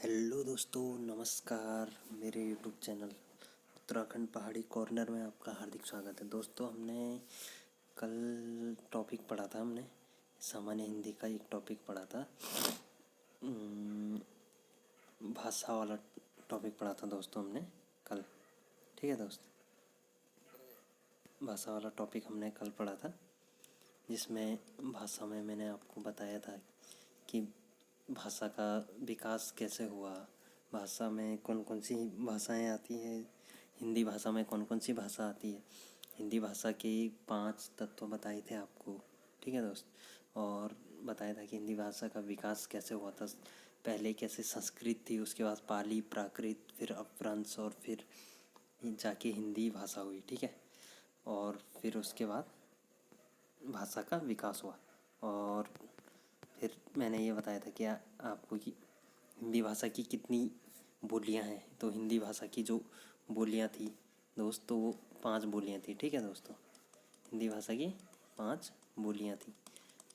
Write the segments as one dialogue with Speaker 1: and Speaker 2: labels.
Speaker 1: Hello दोस्तों, नमस्कार। मेरे यूट्यूब चैनल उत्तराखंड पहाड़ी कॉर्नर में आपका हार्दिक स्वागत है। दोस्तों, हमने कल टॉपिक पढ़ा था। हमने सामान्य हिंदी का एक टॉपिक पढ़ा था, भाषा वाला टॉपिक पढ़ा था दोस्तों हमने कल। ठीक है दोस्त, भाषा वाला टॉपिक हमने कल पढ़ा था, जिसमें भाषा में मैंने आपको बताया था कि भाषा का विकास कैसे हुआ, भाषा में कौन कौन सी भाषाएं आती हैं, हिंदी भाषा में कौन कौन सी भाषा आती है, हिंदी भाषा के 5 तत्व बताए थे आपको। ठीक है दोस्त, और बताया था कि हिंदी भाषा का विकास कैसे हुआ था। पहले कैसे संस्कृत थी, उसके बाद पाली, प्राकृत, फिर अपभ्रंश, और फिर जाके हिंदी भाषा हुई। ठीक है, और फिर उसके बाद भाषा का विकास हुआ। और फिर मैंने ये बताया था कि आपको कि हिंदी भाषा की कितनी बोलियां हैं। तो हिंदी भाषा की जो बोलियां थी दोस्त, तो वो 5 बोलियां थी। ठीक है दोस्तों, हिंदी भाषा की 5 बोलियां थी।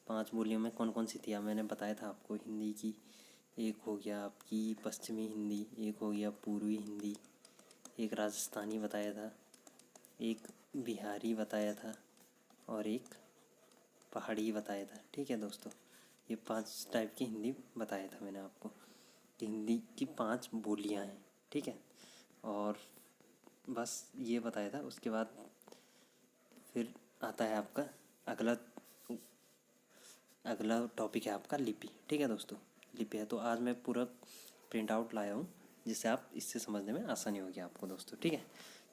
Speaker 1: 5 बोलियों में कौन कौन सी थी मैंने बताया था आपको। हिंदी की एक हो गया आपकी पश्चिमी हिंदी, एक हो गया पूर्वी हिंदी, एक राजस्थानी बताया था, एक बिहारी बताया था, और एक पहाड़ी बताया था। ठीक है दोस्तों, ये 5 टाइप की हिंदी बताया था मैंने आपको कि हिंदी की 5 बोलियां हैं। ठीक है, और बस ये बताया था। उसके बाद फिर आता है आपका अगला अगला टॉपिक है आपका लिपि। ठीक है दोस्तों, लिपि है। तो आज मैं पूरा प्रिंट आउट लाया हूँ, जिससे आप इससे समझने में आसानी होगी आपको दोस्तों। ठीक है,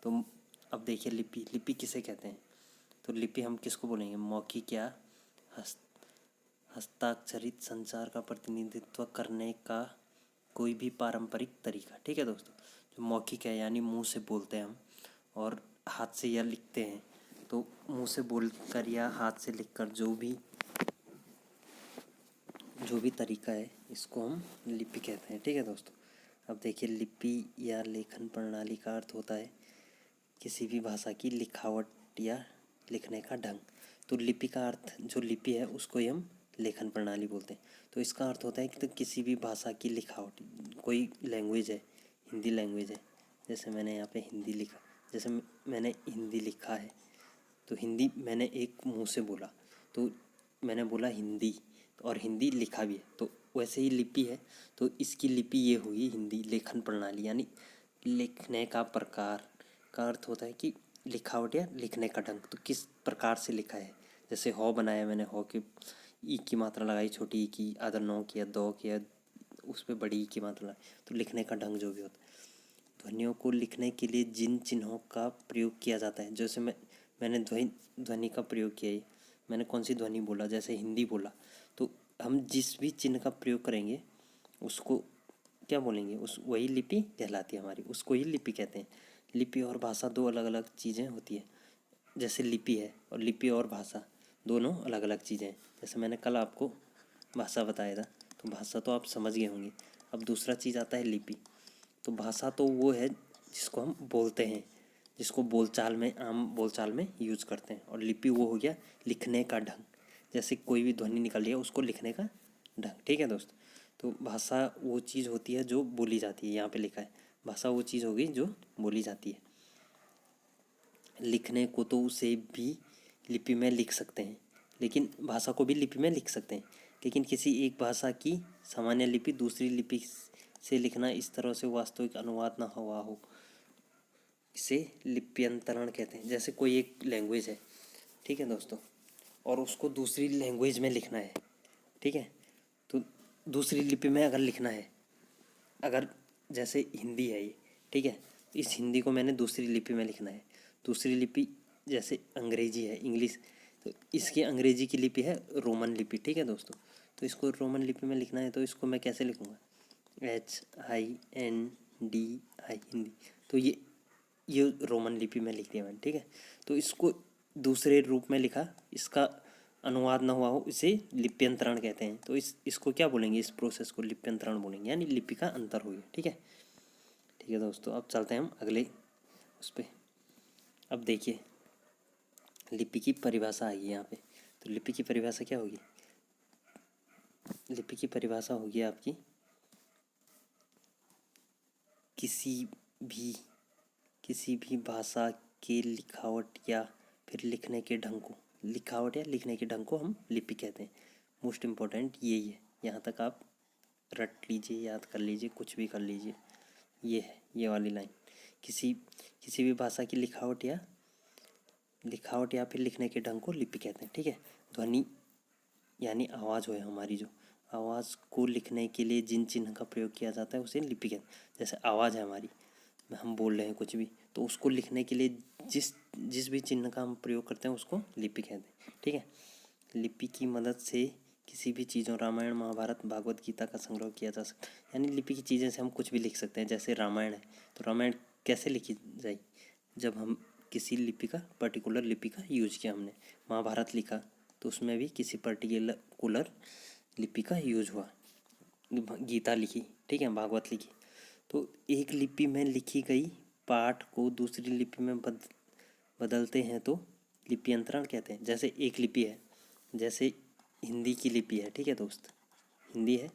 Speaker 1: तो अब देखिए लिपि किसे कहते हैं। तो लिपि हम किसको बोलेंगे? मौखिक या हस्ताक्षरित संचार का प्रतिनिधित्व करने का कोई भी पारंपरिक तरीका। ठीक है दोस्तों, जो मौखिक है यानी मुंह से बोलते हैं हम, और हाथ से या लिखते हैं। तो मुंह से बोलकर या हाथ से लिखकर जो भी तरीका है, इसको हम लिपि कहते हैं। ठीक है दोस्तों, अब देखिए लिपि या लेखन प्रणाली का अर्थ होता है किसी भी भाषा की लिखावट या लिखने का ढंग। तो लिपि का अर्थ, जो लिपि है उसको ही हम लेखन प्रणाली बोलते हैं। तो इसका अर्थ होता है कि तो किसी भी भाषा की लिखावट, कोई लैंग्वेज है, हिंदी लैंग्वेज है, जैसे मैंने यहाँ पे हिंदी लिखा, जैसे मैंने हिंदी लिखा है, तो हिंदी मैंने एक मुंह से बोला, तो मैंने बोला हिंदी, और हिंदी लिखा भी है। तो वैसे ही लिपि है, तो इसकी लिपि ये हुई हिंदी लेखन प्रणाली, यानी लिखने का प्रकार का अर्थ होता है कि लिखावट या लिखने का ढंग, तो किस प्रकार से लिखा है। जैसे हौ बनाया मैंने, हौ की ई की मात्रा लगाई छोटी ई की, अदर नो किया, दो किया, उस पर बड़ी ई की मात्रा लगाई, तो लिखने का ढंग जो भी होता है। ध्वनियों को लिखने के लिए जिन चिन्हों का प्रयोग किया जाता है, जैसे मैंने ध्वनि का प्रयोग किया है, मैंने कौन सी ध्वनि बोला, जैसे हिंदी बोला, तो हम जिस भी चिन्ह का प्रयोग करेंगे उसको क्या बोलेंगे, उस वही लिपि कहलाती है हमारी, उसको ही लिपि कहते हैं। लिपि और भाषा 2 अलग अलग चीज़ें होती है। जैसे लिपि है और लिपि और भाषा दोनों अलग अलग चीज़ें हैं। जैसे मैंने कल आपको भाषा बताया था, तो भाषा तो आप समझ गए होंगे। अब दूसरा चीज़ आता है लिपि। तो भाषा तो वो है जिसको हम बोलते हैं, जिसको बोलचाल में, आम बोलचाल में यूज करते हैं, और लिपि वो हो गया लिखने का ढंग, जैसे कोई भी ध्वनि निकल रही है उसको लिखने का ढंग। ठीक है दोस्त, तो भाषा वो चीज़ होती है जो बोली जाती है, यहाँ पे लिखा है भाषा वो चीज़ होगी जो बोली जाती है। लिखने को तो उसे भी लिपि में लिख सकते हैं, लेकिन भाषा को भी लिपि में लिख सकते हैं, लेकिन किसी एक भाषा की सामान्य लिपि दूसरी लिपि से लिखना इस तरह से वास्तविक अनुवाद ना हुआ हो, इसे लिप्यंतरण कहते हैं। जैसे कोई एक लैंग्वेज है, ठीक है दोस्तों, और उसको दूसरी लैंग्वेज में लिखना है। ठीक है, तो दूसरी लिपि में अगर लिखना है, अगर जैसे हिंदी है ये, ठीक है, इस हिंदी को मैंने दूसरी लिपि में लिखना है। दूसरी लिपि जैसे अंग्रेजी है, इंग्लिश, तो इसकी अंग्रेजी की लिपि है रोमन लिपि। ठीक है दोस्तों, तो इसको रोमन लिपि में लिखना है, तो इसको मैं कैसे लिखूँगा? HINDI, हिंदी। तो ये रोमन लिपि में लिख दिया मैंने। ठीक है, तो इसको दूसरे रूप में लिखा, इसका अनुवाद ना हुआ हो, इसे लिप्यंतरण कहते हैं। तो इसको क्या बोलेंगे, इस प्रोसेस को लिप्यंतरण बोलेंगे, यानी लिपि का अंतर हो गया। ठीक है, ठीक है दोस्तों, अब चलते हैं हम अगले उस पर। अब देखिए लिपि की परिभाषा आ गई यहाँ पे। तो लिपि की परिभाषा क्या होगी? लिपि की परिभाषा होगी आपकी भी किसी भी भाषा के लिखावट या फिर लिखने के ढंग को, लिखावट या लिखने के ढंग को हम लिपि कहते हैं। मोस्ट इम्पोर्टेंट यही है, यहाँ तक आप रट लीजिए, याद कर लीजिए, कुछ भी कर लीजिए। ये है ये वाली लाइन, किसी किसी भी भाषा की लिखावट या फिर लिखने के ढंग को लिपि कहते हैं। ठीक है, ध्वनि यानी आवाज़ है हमारी, जो आवाज़ को लिखने के लिए जिन चिन्ह का प्रयोग किया जाता है उसे लिपि कहते हैं। जैसे आवाज़ है हमारी, हम बोल रहे हैं कुछ भी, तो उसको लिखने के लिए जिस जिस भी चिन्ह का हम प्रयोग करते हैं उसको लिपि कहते हैं। ठीक है, लिपि की मदद से किसी भी चीज़ों, रामायण, महाभारत, भागवत गीता का संग्रह किया जा सकता है। यानी लिपि की चीज़ें से हम कुछ भी लिख सकते हैं। जैसे रामायण है, तो रामायण कैसे लिखी जाए, जब हम किसी लिपि का, पर्टिकुलर लिपि का यूज किया हमने। महाभारत लिखा तो उसमें भी किसी पर्टिकुलर लिपि का यूज हुआ। गीता लिखी, ठीक है, भागवत लिखी, तो एक लिपि में लिखी गई पाठ को दूसरी लिपि में बदलते हैं तो लिप्यंतरण कहते हैं। जैसे एक लिपि है, जैसे हिंदी की लिपि है, ठीक है दोस्त, हिंदी है,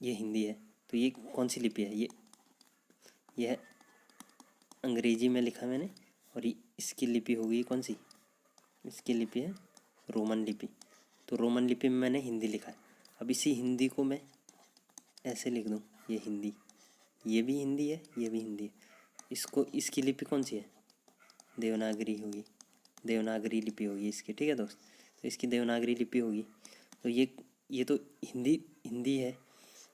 Speaker 1: ये हिंदी है, तो ये कौन सी लिपि है, ये है अंग्रेजी में लिखा मैंने, और इसकी लिपि होगी कौन सी, इसकी लिपि है रोमन लिपि। तो रोमन लिपि में मैंने हिंदी लिखा है। अब इसी हिंदी को मैं ऐसे लिख दूँ, ये हिंदी, ये भी हिंदी है, ये भी हिंदी है, इसको, इसकी लिपि कौन सी है, देवनागरी होगी, देवनागरी लिपि होगी इसकी। ठीक है दोस्त, तो इसकी देवनागरी लिपि होगी। तो ये तो हिंदी है,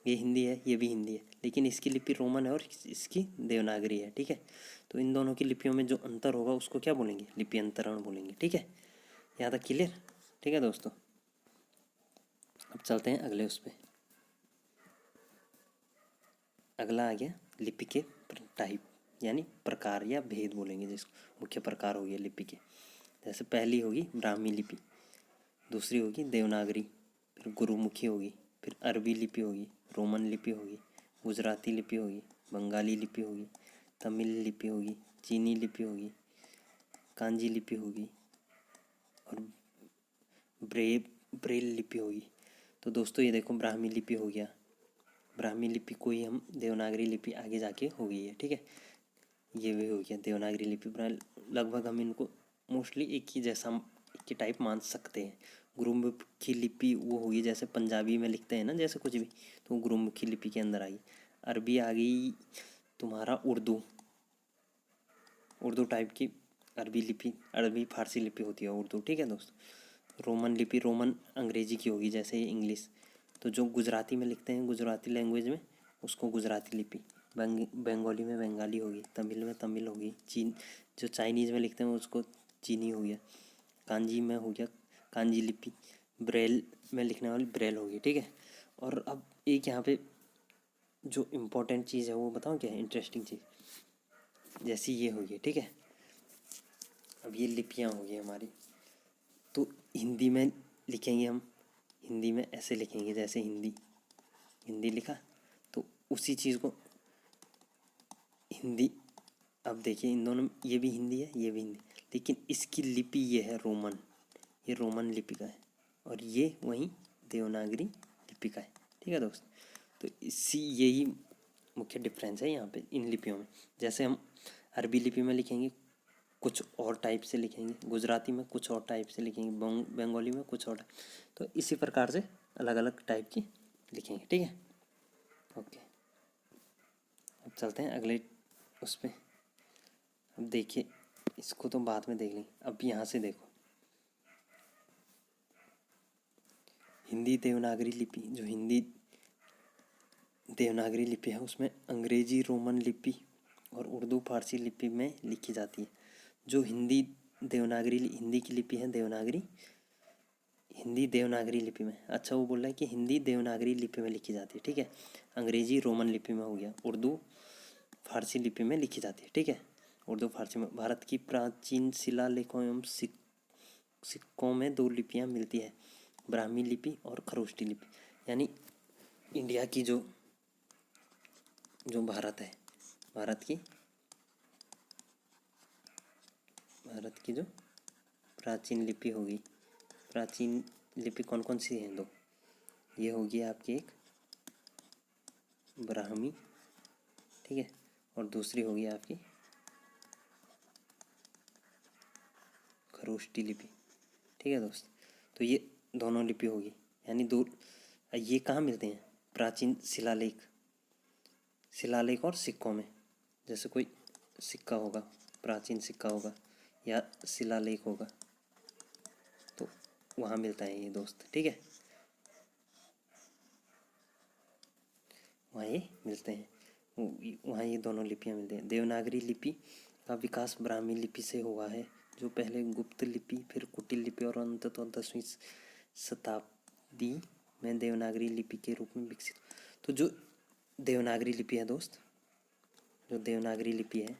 Speaker 1: ये हिंदी है, ये भी हिंदी है, लेकिन इसकी लिपि रोमन है और इसकी देवनागरी है। ठीक है, तो इन दोनों की लिपियों में जो अंतर होगा उसको क्या बोलेंगे, लिप्यंतरण बोलेंगे। ठीक है, यहाँ तक क्लियर। ठीक है दोस्तों, अब चलते हैं अगले उस पर। अगला आ गया लिपि के टाइप, यानी प्रकार या भेद बोलेंगे जिसको, मुख्य प्रकार हो गया लिपि के। जैसे पहली होगी ब्राह्मी लिपि, दूसरी होगी देवनागरी, फिर गुरुमुखी होगी, फिर अरबी लिपि होगी, रोमन लिपि होगी, गुजराती लिपि होगी, बंगाली लिपि होगी, तमिल लिपि होगी, चीनी लिपि होगी, कांजी लिपि होगी और ब्रेल लिपि होगी। तो दोस्तों ये देखो, ब्राह्मी लिपि हो गया, ब्राह्मी लिपि को ही हम देवनागरी लिपि आगे जाके हो गई है। ठीक है, ये भी हो गया देवनागरी लिपि। लगभग हम इनको मोस्टली एक ही जैसा, एक ही टाइप मान सकते हैं। गुरुमुखी लिपि वो होगी जैसे पंजाबी में लिखते हैं ना, जैसे कुछ भी, तो गुरुमुखी लिपि के अंदर आ गई। अरबी आ गई तुम्हारा उर्दू टाइप की अरबी लिपि, अरबी फारसी लिपि होती है उर्दू। ठीक है दोस्त, रोमन लिपि, रोमन अंग्रेजी की होगी, जैसे ये इंग्लिश। तो जो गुजराती में लिखते हैं, गुजराती लैंग्वेज में, उसको गुजराती लिपि, बंगाली में बंगाली होगी, तमिल में तमिल होगी, जो चाइनीज़ में लिखते हैं उसको चीनी हो गया, कांजी में हो गया कांजी लिपि, ब्रेल में लिखने वाली ब्रेल होगी। ठीक है, और अब एक यहाँ पे जो इम्पोर्टेंट चीज़ है वो बताऊँ क्या है, इंटरेस्टिंग चीज़, जैसी ये होगी। ठीक है, अब ये लिपियाँ होगी हमारी, तो हिंदी में लिखेंगे हम, हिंदी में ऐसे लिखेंगे, जैसे हिंदी लिखा, तो उसी चीज़ को हिंदी, अब देखिए इन दोनों, ये भी हिंदी है, ये भी हिंदी, लेकिन इसकी लिपि ये है रोमन, ये रोमन लिपि का है, और ये वहीं देवनागरी लिपि का है। ठीक है दोस्त, तो यही मुख्य डिफरेंस है यहाँ पे इन लिपियों में। जैसे हम अरबी लिपि में लिखेंगे कुछ और टाइप से लिखेंगे, गुजराती में कुछ और टाइप से लिखेंगे, बंगाली में कुछ और, तो इसी प्रकार से अलग अलग टाइप की लिखेंगे। ठीक है, ओके, अब चलते हैं अगले उस पर। अब देखिए, इसको तो बाद में देख लेंगे, अब यहाँ से देखो, हिंदी देवनागरी लिपि, जो हिंदी देवनागरी लिपि है उसमें अंग्रेजी रोमन लिपि और उर्दू फारसी लिपि में लिखी जाती है। जो हिंदी की लिपि है देवनागरी, हिंदी देवनागरी लिपि में, अच्छा वो बोल रहा है कि हिंदी देवनागरी लिपि में लिखी जाती है। ठीक है, अंग्रेजी रोमन लिपि में हो गया, उर्दू फारसी लिपि में लिखी जाती है। ठीक है, उर्दू फारसी में। भारत की प्राचीन शिलालेखों एवं सिक्कों में दो लिपियाँ मिलती है, ब्राह्मी लिपि और खरोष्टी लिपि। यानी इंडिया की जो भारत है, भारत की जो प्राचीन लिपि होगी, प्राचीन लिपि कौन कौन सी हैं, दो, ये होगी आपकी एक ब्राह्मी, ठीक है, और दूसरी होगी आपकी खरोष्टी लिपि। ठीक है दोस्त, तो ये दोनों लिपि होगी, यानी दो। ये कहाँ मिलते हैं? प्राचीन शिलालेख और सिक्कों में। जैसे कोई सिक्का होगा, प्राचीन सिक्का होगा या शिलालेख होगा, तो वहाँ मिलता है ये दोस्त। ठीक है, वहाँ ये मिलते हैं, वहाँ ये दोनों लिपियाँ मिलते हैं। देवनागरी लिपि का विकास ब्राह्मी लिपि से हुआ है, जो पहले गुप्त लिपि, फिर कुटिल लिपि और अंततः 10वीं शताब्दी में देवनागरी लिपि के रूप में विकसित। तो जो देवनागरी लिपि है दोस्त, जो देवनागरी लिपि है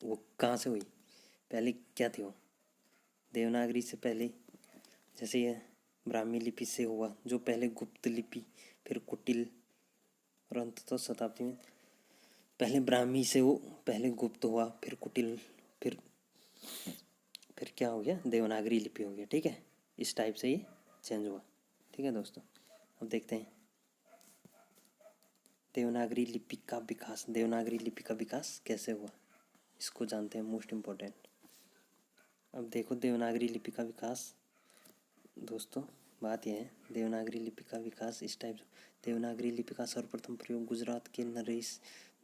Speaker 1: वो कहाँ से हुई? पहले क्या थी वो? देवनागरी से पहले जैसे ये ब्राह्मी लिपि से हुआ, जो पहले गुप्त लिपि, फिर कुटिल और अंततः शताब्दी में, पहले ब्राह्मी से वो पहले गुप्त हुआ, फिर कुटिल, फिर क्या हो गया? देवनागरी लिपि हो गया। ठीक है, इस टाइप से ये चेंज हुआ। ठीक है दोस्तों, अब देखते हैं देवनागरी लिपि का विकास। देवनागरी लिपि का विकास कैसे हुआ, इसको जानते हैं, मोस्ट इम्पोर्टेंट। अब देखो देवनागरी लिपि का विकास दोस्तों, बात यह है देवनागरी लिपि का विकास इस टाइप से। देवनागरी लिपि का सर्वप्रथम प्रयोग गुजरात के नरेश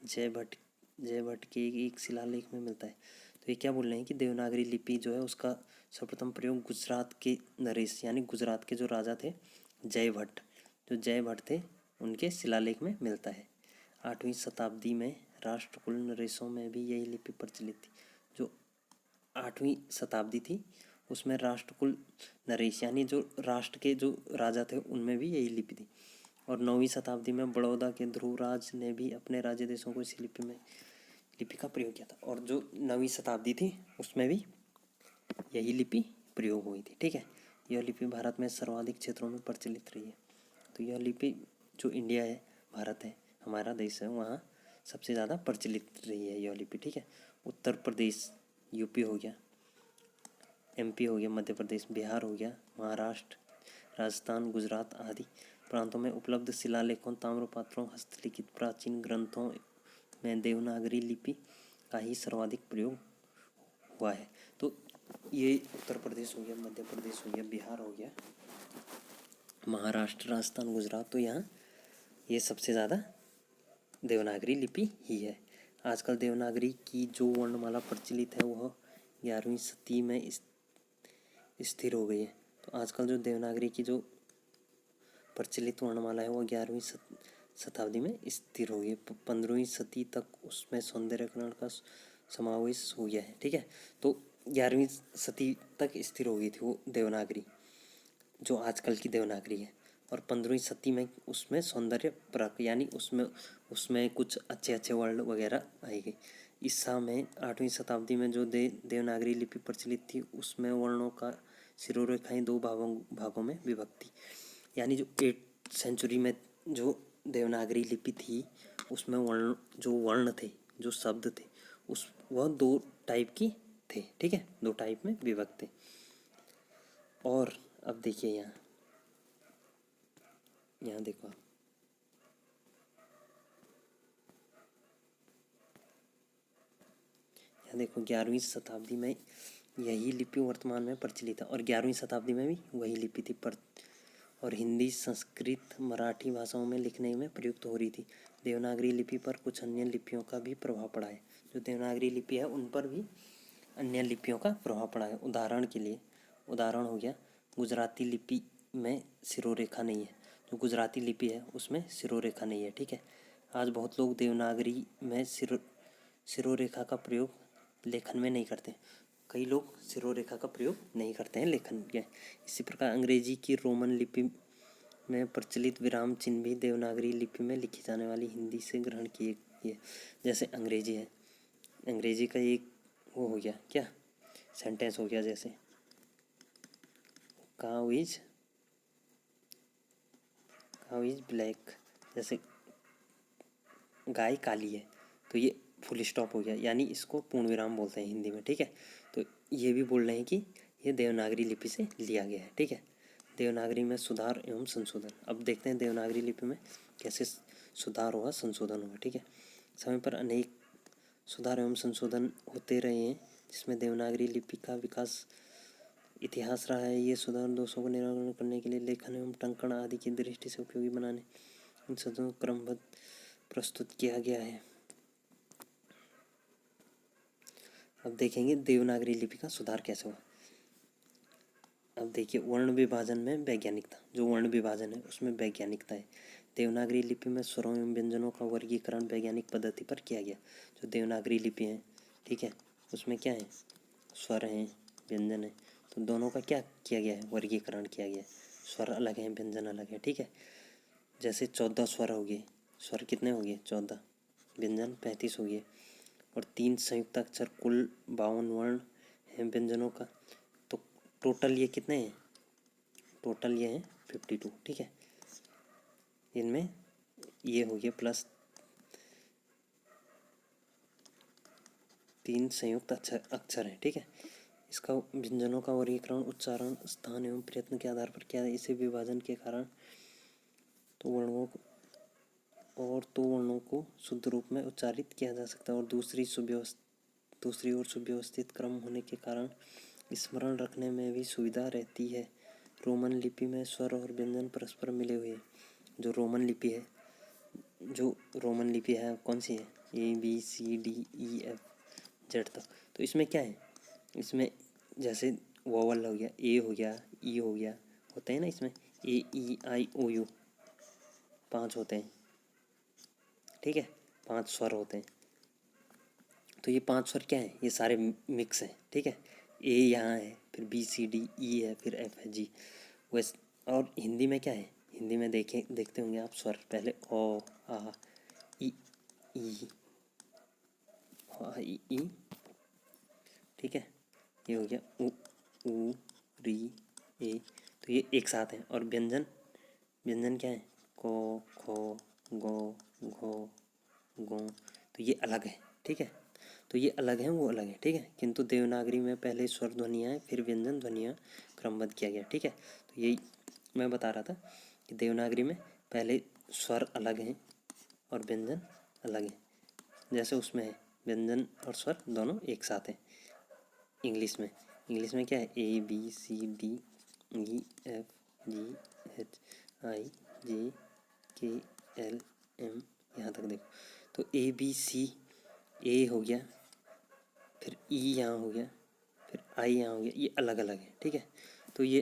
Speaker 1: जयभट्ट के एक शिलालेख में मिलता है। तो ये क्या बोल रहे हैं कि देवनागरी लिपि जो है उसका सर्वप्रथम प्रयोग गुजरात के नरेश, यानी गुजरात के जो राजा थे जयभट्ट, जो जयभट्ट थे, उनके शिलालेख में मिलता है। 8वीं शताब्दी में राष्ट्रकूल नरेशों में भी यही लिपि प्रचलित थी। जो 8वीं शताब्दी थी उसमें राष्ट्रकूल नरेश, यानी जो राष्ट्र के जो राजा थे, उनमें भी यही लिपि थी। और 9वीं शताब्दी में बड़ौदा के ध्रुवराज ने भी अपने राज्य देशों को इसी लिपि का प्रयोग किया था। और जो 9वीं शताब्दी थी उसमें भी यही लिपि प्रयोग हुई थी। ठीक है, यह लिपि भारत में सर्वाधिक क्षेत्रों में प्रचलित रही है। तो यह लिपि जो इंडिया है, भारत है, हमारा देश है, वहाँ सबसे ज़्यादा प्रचलित रही है यह लिपि। ठीक है, उत्तर प्रदेश, यूपी हो गया, एमपी हो गया, मध्य प्रदेश, बिहार हो गया, महाराष्ट्र, राजस्थान, गुजरात आदि प्रांतों में उपलब्ध शिलालेखों, ताम्रपत्रों, हस्तलिखित प्राचीन ग्रंथों में देवनागरी लिपि का ही सर्वाधिक प्रयोग हुआ है। तो ये उत्तर प्रदेश हो गया, मध्य प्रदेश हो गया, बिहार हो गया, महाराष्ट्र, राजस्थान, गुजरात, तो यहाँ ये सबसे ज़्यादा देवनागरी लिपि ही है। आजकल देवनागरी की जो वर्णमाला प्रचलित है वह 11वीं शती में स्थिर हो गई है। तो आजकल जो देवनागरी की जो प्रचलित वर्णमाला है वो 11वीं शताब्दी में स्थिर हो गई है। 15वीं शती तक उसमें सौंदर्यकरण का समावेश हो गया है। ठीक है, तो 11वीं शती तक स्थिर हो गई थी वो देवनागरी, जो आजकल की देवनागरी है। और 15वीं शती में उसमें सौंदर्य परक, यानी उसमें कुछ अच्छे अच्छे वर्ड वगैरह आई गई। ईसा में 8वीं शताब्दी में जो देवनागरी लिपि प्रचलित थी उसमें वर्णों का शिरोरेखाएं 2 भागों में विभक्त थी। यानी जो 8th सेंचुरी में जो देवनागरी लिपि थी उसमें वर्ण थे, जो शब्द थे, वह 2 टाइप की थे। ठीक है, 2 टाइप में विभक्त थे। और अब देखिए यहाँ देखो, यहाँ देखो 11वीं शताब्दी में यही लिपि वर्तमान में प्रचलित है, और 11वीं शताब्दी में भी वही लिपि थी और हिंदी, संस्कृत, मराठी भाषाओं में लिखने में प्रयुक्त हो रही थी। देवनागरी लिपि पर कुछ अन्य लिपियों का भी प्रभाव पड़ा है। जो देवनागरी लिपि है उन पर भी अन्य लिपियों का प्रभाव पड़ा है। उदाहरण हो गया, गुजराती लिपि में सिरोरेखा नहीं है। जो गुजराती लिपि है उसमें सिरोरेखा नहीं है। ठीक है, आज बहुत लोग देवनागरी में सिरोरेखा का प्रयोग लेखन में नहीं करते। कई लोग सिरोरेखा का प्रयोग नहीं करते हैं लेखन के। इसी प्रकार अंग्रेजी की रोमन लिपि में प्रचलित विराम चिन्ह भी देवनागरी लिपि में लिखी जाने वाली हिंदी से ग्रहण किए गए। जैसे अंग्रेजी है, अंग्रेजी का एक वो हो गया, क्या सेंटेंस हो गया, जैसे काउ इज ब्लैक, जैसे गाय काली है, तो ये फुल स्टॉप हो गया, यानी इसको पूर्ण विराम बोलते हैं हिंदी में। ठीक है, तो ये भी बोल रहे हैं कि ये देवनागरी लिपि से लिया गया है। ठीक है, देवनागरी में सुधार एवं संशोधन। अब देखते हैं देवनागरी लिपि में कैसे सुधार हुआ, संशोधन हुआ। ठीक है, समय पर अनेक सुधार एवं संशोधन होते रहे हैं, जिसमें देवनागरी लिपि का विकास इतिहास रहा है। ये सुधार दोषों को निराकरण करने के लिए लेखन एवं टंकण आदि की दृष्टि से उपयोगी बनाने इन शब्दों को क्रमबद्ध प्रस्तुत किया गया है। अब देखेंगे देवनागरी लिपि का सुधार कैसे हुआ। अब देखिए, वर्ण विभाजन में वैज्ञानिकता, जो वर्ण विभाजन है उसमें वैज्ञानिकता है। देवनागरी लिपि में स्वरों एवं व्यंजनों का वर्गीकरण वैज्ञानिक पद्धति पर किया गया। जो देवनागरी लिपि है, ठीक है, उसमें क्या है, स्वर हैं, व्यंजन है, तो दोनों का क्या किया गया है, वर्गीकरण किया गया है। स्वर अलग हैं, व्यंजन अलग है, ठीक है। जैसे 14 स्वर हो गए, स्वर कितने हो गए 14, व्यंजन 35 हो गए, और 3 संयुक्त अक्षर, कुल 52 वर्ण हैं व्यंजनों का। तो टोटल ये कितने हैं, टोटल ये हैं 52, ठीक है। इनमें ये हो गया प्लस 3 संयुक्त अक्षर हैं, ठीक है। इसका व्यंजनों का वर्गीकरण उच्चारण, स्थान एवं प्रयत्न के आधार पर किया है। इसे विभाजन के कारण तो वर्णों को शुद्ध रूप में उच्चारित किया जा सकता है, और दूसरी ओर सुव्यवस्थित क्रम होने के कारण स्मरण रखने में भी सुविधा रहती है। रोमन लिपि में स्वर और व्यंजन परस्पर मिले हुए हैं। जो रोमन लिपि है कौन सी है, ABCDEF Z तक। तो इसमें क्या है, इसमें जैसे वोवल हो गया, ए हो गया, ई हो गया, होते हैं ना इसमें AEIOU 5 होते हैं, ठीक है, 5 स्वर होते हैं। तो ये 5 स्वर क्या है, ये सारे मिक्स हैं, ठीक है। ए यहाँ है, फिर BCDE है, फिर F है, G। वैसे और हिंदी में क्या है, हिंदी में देखते होंगे आप स्वर, पहले ओ आ ई ई ई, ठीक है, ये हो गया उ ऊ री ए। तो ये एक साथ हैं। और व्यंजन क्या है, को खो गो घो गो, तो ये अलग है, ठीक है। तो ये अलग है, वो अलग है, ठीक है। किंतु देवनागरी में पहले स्वर ध्वनियाँ हैं, फिर व्यंजन ध्वनियाँ क्रमबद्ध किया गया, ठीक है। तो यही मैं बता रहा था कि देवनागरी में पहले स्वर अलग हैं और व्यंजन अलग हैं। जैसे उसमें है व्यंजन और स्वर दोनों एक साथ हैं। इंग्लिश में क्या है, ABCDEFGHIJKLM, यहाँ तक देखो। तो ABC, ए हो गया, फिर ई यहाँ हो गया, फिर आई यहाँ हो गया, ये अलग अलग है, ठीक है। तो ये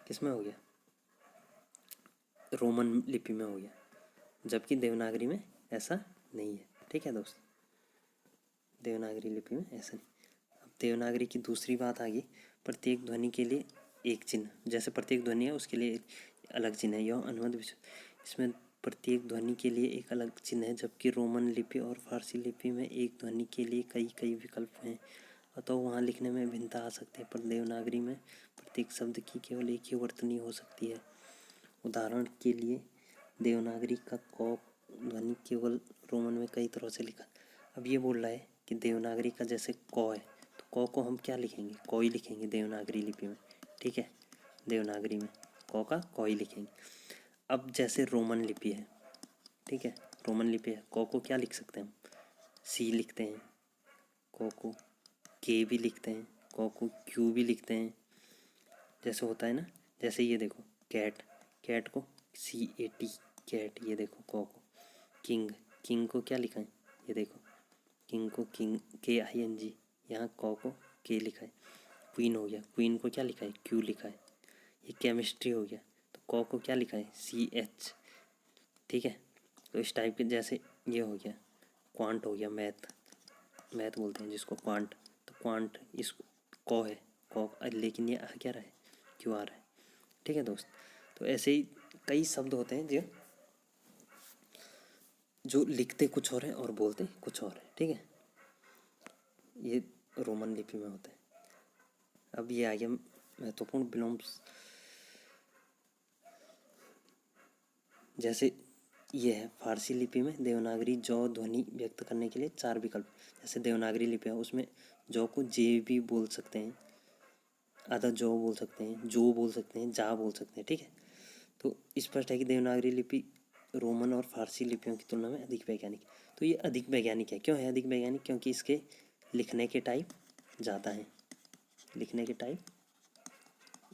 Speaker 1: किस में हो गया, रोमन लिपि में हो गया, जबकि देवनागरी में ऐसा नहीं है, ठीक है दोस्त। देवनागरी लिपि में ऐसा नहीं। अब देवनागरी की दूसरी बात आ गई, प्रत्येक ध्वनि के लिए एक चिन्ह। जैसे प्रत्येक ध्वनि है उसके लिए एक अलग चिन्ह है, यह अनुबंध विषय। इसमें प्रत्येक ध्वनि के लिए एक अलग चिन्ह है, जबकि रोमन लिपि और फारसी लिपि में एक ध्वनि के लिए कई विकल्प हैं, अतः वहाँ लिखने में भिन्नता आ सकती है। पर देवनागरी में प्रत्येक शब्द की केवल एक ही वर्तनी हो सकती है। उदाहरण के लिए देवनागरी का क ध्वनि केवल रोमन में कई तरह से लिखा। अब ये बोल रहा है कि देवनागरी का जैसे क है, तो क को हम क्या लिखेंगे, क ही लिखेंगे देवनागरी लिपि में, ठीक है। देवनागरी में क का क ही लिखेंगे। अब जैसे रोमन लिपि है, ठीक है, रोमन लिपि है, क को क्या लिख सकते हैं हम, C लिखते हैं, क को K भी लिखते हैं, क को Q भी लिखते हैं। जैसे होता है ना, जैसे ये देखो कैट को CAT कैट, ये देखो क को किंग को क्या लिखा है, ये देखो किंग को KING, यहाँ क को K लिखा है। क्वीन हो गया, क्वीन को क्या लिखा है, Q लिखा है। ये केमिस्ट्री हो गया, तो क को क्या लिखा है, CH, ठीक है। तो इस टाइप के, जैसे ये हो गया क्वांट, हो गया मैथ बोलते हैं जिसको क्वांट, तो क्वांट इसको क है, क, लेकिन ये क्या रहा है, क्यों आ रहा है, ठीक है दोस्त। तो ऐसे ही कई शब्द होते हैं जो लिखते कुछ और है और बोलते कुछ और है, ठीक है। ये रोमन लिपि में होता है। अब ये आ गया महत्वपूर्ण विलोम। जैसे ये है फारसी लिपि में देवनागरी जौ ध्वनि व्यक्त करने के लिए 4 विकल्प। जैसे देवनागरी लिपि है, उसमें जौ को जे भी बोल सकते हैं, आधा जौ बोल सकते हैं, जो बोल सकते हैं, जा बोल सकते हैं, ठीक है। तो स्पष्ट है कि देवनागरी लिपि रोमन और फारसी लिपियों की तुलना में अधिक वैज्ञानिक। तो ये अधिक वैज्ञानिक है। क्यों है अधिक वैज्ञानिक? क्योंकि इसके लिखने के टाइप ज़्यादा हैं, लिखने के टाइप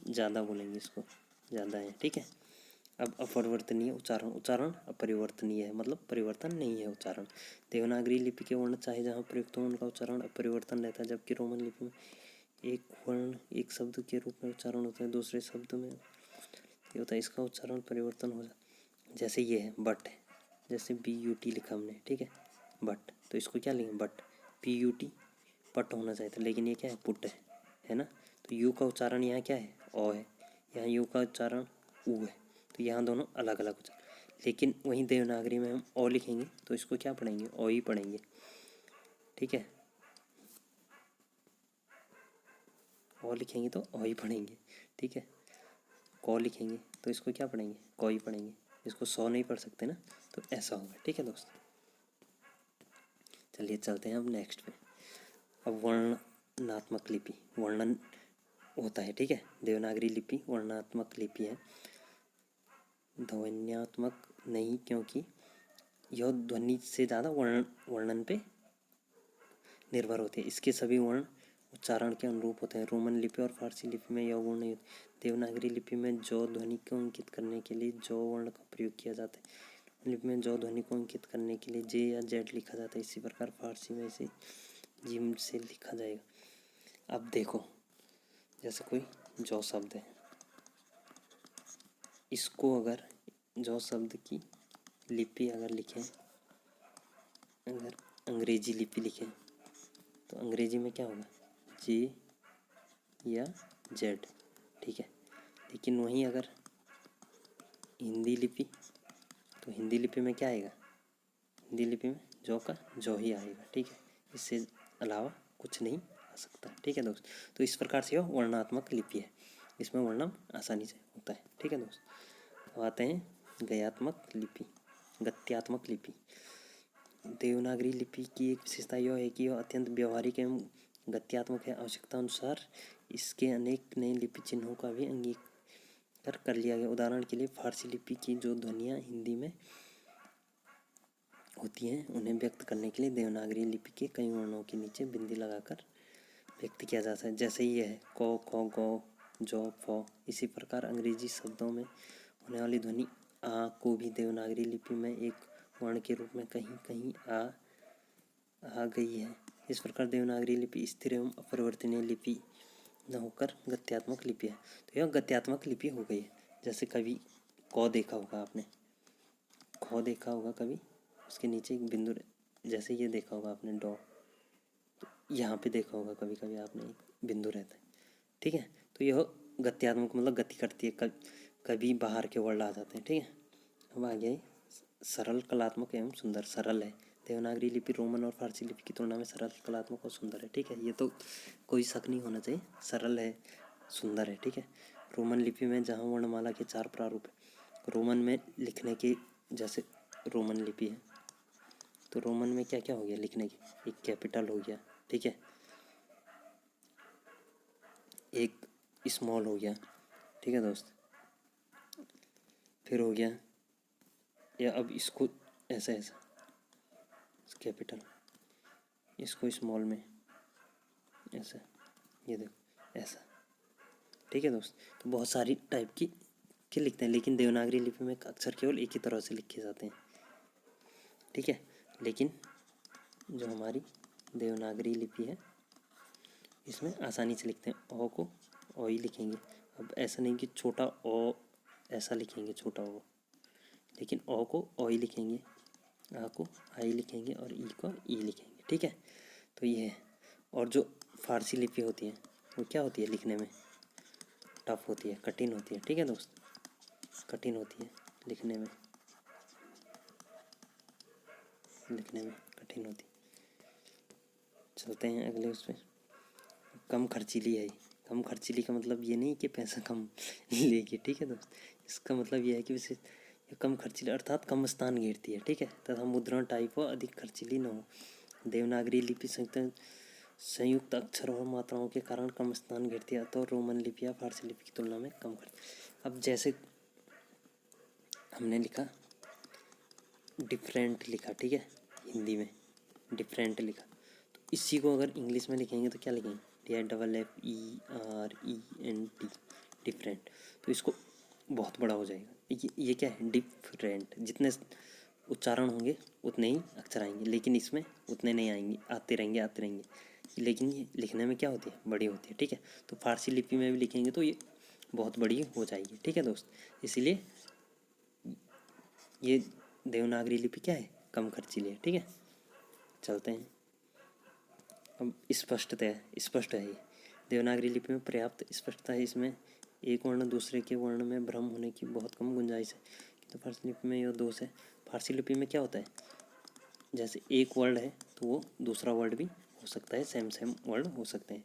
Speaker 1: ज़्यादा बोलेंगे इसको, ज़्यादा है। ठीक है। अब अपरिवर्तनीय उच्चारण, उच्चारण अपरिवर्तनीय है, मतलब परिवर्तन नहीं है उच्चारण। देवनागरी लिपि के वर्ण चाहे जहाँ प्रयुक्त हो उनका उच्चारण अपरिवर्तन रहता है, जबकि रोमन लिपि में एक वर्ण एक शब्द के रूप में उच्चारण होता है, दूसरे शब्द में ये होता है, इसका उच्चारण परिवर्तन हो जाता है। जैसे ये है बट है, जैसे BUT लिखा हमने, ठीक है, बट, तो इसको क्या लिखें? बट, PUT पट होना चाहिए था, लेकिन ये क्या है? पुट है ना। तो यू का उच्चारण यहाँ क्या है? ओ है, यहाँ यू का उच्चारण ऊ है, तो यहाँ दोनों अलग अलग उच्चारण। लेकिन वहीं देवनागरी में हम ओ लिखेंगे तो इसको क्या पढ़ेंगे? ओ ही पढ़ेंगे। ठीक है, ओ लिखेंगे तो ओ ही पढ़ेंगे। ठीक है, को लिखेंगे तो इसको क्या पढ़ेंगे? को ही पढ़ेंगे। इसको सौ नहीं पढ़ सकते ना, तो ऐसा होगा। ठीक है दोस्तों, चलिए चलते हैं अब नेक्स्ट पे। अब वर्णनात्मक लिपि, वर्णन होता है। ठीक है, देवनागरी लिपि वर्णनात्मक लिपि है, ध्वन्यात्मक नहीं, क्योंकि यह ध्वनि से ज़्यादा वर्णन पे निर्भर होते हैं। इसके सभी वर्ण उच्चारण के अनुरूप होते हैं। रोमन लिपि और फारसी लिपि में यह गुण नहीं होते। देवनागरी लिपि में जो ध्वनि को अंकित करने के लिए जो वर्ण का प्रयोग किया जाता है, लिपि में जो ध्वनि को अंकित करने के लिए जे या जेड लिखा जाता है। इसी प्रकार फारसी में इसे जिम से लिखा जाएगा। अब देखो, जैसे कोई जो शब्द है, इसको अगर जो शब्द की लिपि अगर लिखें, अगर अंग्रेजी लिपि लिखें तो अंग्रेजी में क्या होगा? जे या जेड। ठीक है, लेकिन वहीं अगर हिंदी लिपि, तो हिंदी लिपि में क्या आएगा? हिंदी लिपि में जो का जो ही आएगा। ठीक है, इससे अलावा कुछ नहीं आ सकता। ठीक है दोस्त, तो इस प्रकार से यह वर्णनात्मक लिपि है, इसमें वर्णन आसानी से होता है। ठीक है दोस्त, अब आते हैं गयात्मक लिपि, गत्यात्मक लिपि। देवनागरी लिपि की एक विशेषता यह है कि यह अत्यंत व्यवहारिक एवं गत्यात्मक है। आवश्यकता अनुसार इसके अनेक नए लिपि चिन्हों का भी अंगीकार कर लिया गया। उदाहरण के लिए फारसी लिपि की जो ध्वनियाँ हिंदी में होती हैं, उन्हें व्यक्त करने के लिए देवनागरी लिपि के कई वर्णों के नीचे बिंदी लगाकर व्यक्त किया जाता है। जैसे ये है को, खो, गो, जो, फो। इसी प्रकार अंग्रेजी शब्दों में होने वाली ध्वनि आ को भी देवनागरी लिपि में एक वर्ण के रूप में कहीं कहीं आ गई है। इस प्रकार देवनागरी लिपि स्थिर एवं अपरिवर्तनीय लिपि न होकर गत्यात्मक लिपि है। तो यह गत्यात्मक लिपि हो गई है। जैसे कभी को देखा होगा आपने, खो देखा होगा कभी, उसके नीचे एक बिंदु, जैसे ये देखा होगा आपने डॉ, तो यहाँ पे देखा होगा कभी कभी आपने, एक बिंदु रहता है। ठीक है, तो यह गत्यात्मक मतलब गति करती है, कभी बाहर के वर्ड आ जाते हैं। ठीक है, अब आ गया सरल, कलात्मक एवं सुंदर। सरल है, देवनागरी लिपि रोमन और फारसी लिपि की तुलना में सरल, कलात्मक और सुंदर है। ठीक है, ये तो कोई शक नहीं होना चाहिए, सरल है, सुंदर है। ठीक है, रोमन लिपि में जहाँ वर्णमाला के 4 प्रारूप है, रोमन में लिखने के, जैसे रोमन लिपि है तो रोमन में क्या क्या हो गया लिखने की? एक कैपिटल हो गया, ठीक है, एक स्मॉल हो गया, ठीक है दोस्त, फिर हो गया, या अब इसको ऐसा ऐसा कैपिटल, इसको स्मॉल में ऐसा, ये देखो ऐसा। ठीक है दोस्त, तो बहुत सारी टाइप की लिखते हैं, लेकिन देवनागरी लिपि में अक्षर केवल एक ही तरह से लिखे जाते हैं। ठीक है, लेकिन जो हमारी देवनागरी लिपि है इसमें आसानी से लिखते हैं। ओ को ओ ही लिखेंगे। अब ऐसा नहीं कि छोटा ओ ऐसा लिखेंगे, छोटा ओ, लेकिन ओ को ओ ही लिखेंगे, आ को आई लिखेंगे और ई को ई लिखेंगे। ठीक है, तो ये है। और जो फारसी लिपि होती है वो क्या होती है? लिखने में टफ होती है, कठिन होती है। ठीक है दोस्त, कठिन होती है लिखने में, कठिन होती है। चलते हैं अगले उस पर। कम खर्चीली है। कम खर्चीली का मतलब ये नहीं कि पैसा कम लेगी। ठीक है दोस्त, इसका मतलब ये है कि वैसे ये कम खर्चीली अर्थात कम स्थान घेरती है। ठीक है, तथा मुद्रण टाइप हो, अधिक खर्चीली न हो। देवनागरी लिपि संयुक्त अक्षर और मात्राओं के कारण कम स्थान घेरती है, तो रोमन लिपि या फारसी लिपि की तुलना में कम खर्च। अब जैसे हमने लिखा डिफरेंट लिखा, ठीक है, हिंदी में डिफरेंट लिखा। तो इसी को अगर इंग्लिश में लिखेंगे तो क्या लिखेंगे, DIFFERENT, डिफरेंट। तो इसको बहुत बड़ा हो जाएगा। ये क्या है, डिफरेंट। जितने उच्चारण होंगे उतने ही अक्षर आएंगे, लेकिन इसमें उतने नहीं आएंगे, आते रहेंगे आते रहेंगे, लेकिन ये लिखने में क्या होती है, बड़ी होती है, ठीक है। तो फारसी लिपि में भी लिखेंगे तो ये बहुत बड़ी हो जाएगी, ठीक है दोस्त। इसीलिए ये देवनागरी लिपि क्या है, कम खर्चीली है, ठीक है। चलते हैं अब। स्पष्ट है ये। देवनागरी लिपि में पर्याप्त स्पष्टता है, इसमें एक वर्ण दूसरे के वर्ण में भ्रम होने की बहुत कम गुंजाइश है। तो फारसी लिपि में यह दोष है। फारसी लिपि में क्या होता है, जैसे एक वर्ड है तो वो दूसरा वर्ड भी हो सकता है, सेम वर्ड हो सकते हैं,